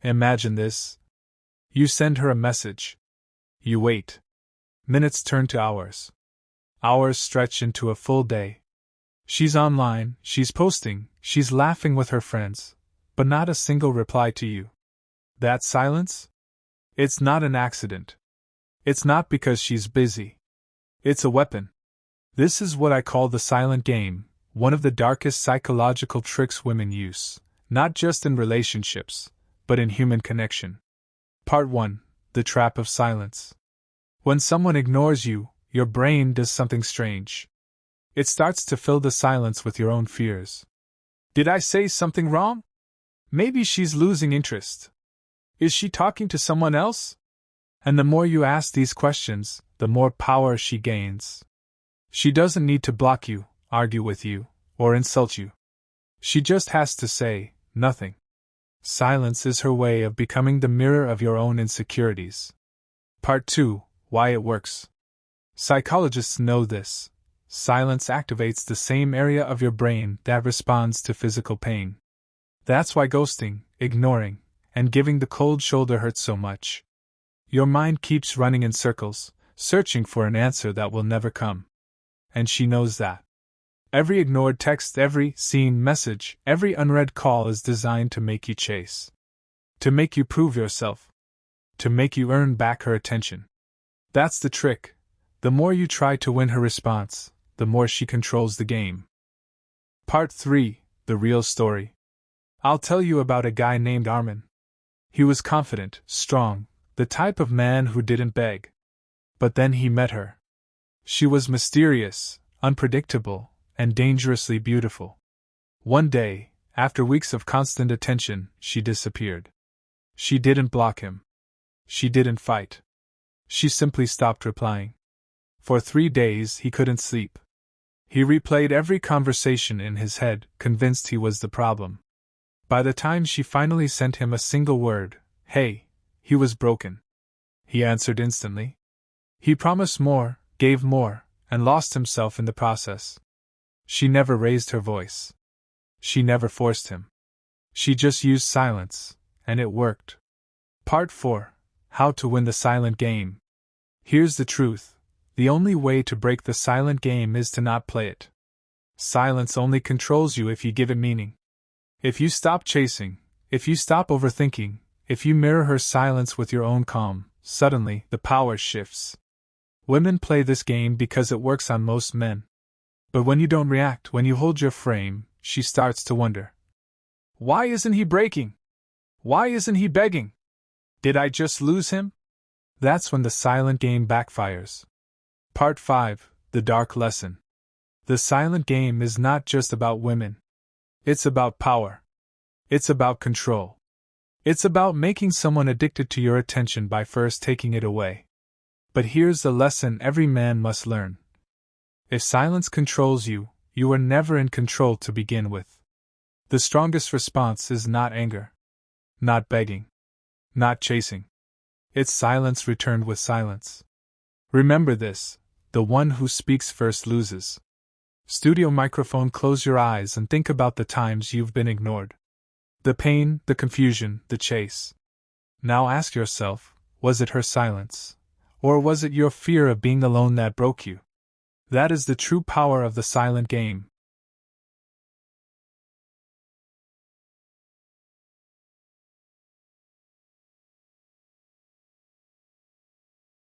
Imagine this. You send her a message. You wait. Minutes turn to hours. Hours stretch into a full day. She's online, she's posting, she's laughing with her friends, but not a single reply to you. That silence? It's not an accident. It's not because she's busy. It's a weapon. This is what I call the silent game, one of the darkest psychological tricks women use, not just in relationships, but in human connection. Part 1. The Trap of Silence. When someone ignores you, your brain does something strange. It starts to fill the silence with your own fears. Did I say something wrong? Maybe she's losing interest. Is she talking to someone else? And the more you ask these questions, the more power she gains. She doesn't need to block you, argue with you, or insult you. She just has to say nothing. Silence is her way of becoming the mirror of your own insecurities. Part 2. Why it works. Psychologists know this. Silence activates the same area of your brain that responds to physical pain. That's why ghosting, ignoring, and giving the cold shoulder hurt so much. Your mind keeps running in circles, searching for an answer that will never come. And she knows that. Every ignored text, every seen message, every unread call is designed to make you chase. To make you prove yourself. To make you earn back her attention. That's the trick. The more you try to win her response, the more she controls the game. Part 3. The Real Story. I'll tell you about a guy named Armin. He was confident, strong, the type of man who didn't beg. But then he met her. She was mysterious, unpredictable, and dangerously beautiful. One day, after weeks of constant attention, she disappeared. She didn't block him. She didn't fight. She simply stopped replying. For 3 days he couldn't sleep. He replayed every conversation in his head, convinced he was the problem. By the time she finally sent him a single word, "Hey," he was broken. He answered instantly. He promised more, gave more, and lost himself in the process. She never raised her voice. She never forced him. She just used silence, and it worked. Part 4. How to win the silent game. Here's the truth. The only way to break the silent game is to not play it. Silence only controls you if you give it meaning. If you stop chasing, if you stop overthinking, if you mirror her silence with your own calm, suddenly the power shifts. Women play this game because it works on most men. But when you don't react, when you hold your frame, she starts to wonder. Why isn't he breaking? Why isn't he begging? Did I just lose him? That's when the silent game backfires. Part 5. The Dark Lesson. The silent game is not just about women. It's about power. It's about control. It's about making someone addicted to your attention by first taking it away. But here's the lesson every man must learn. If silence controls you, you are never in control to begin with. The strongest response is not anger, not begging, not chasing. It's silence returned with silence. Remember this, the one who speaks first loses. Studio microphone, close your eyes and think about the times you've been ignored. The pain, the confusion, the chase. Now ask yourself, was it her silence? Or was it your fear of being alone that broke you? That is the true power of the silent game.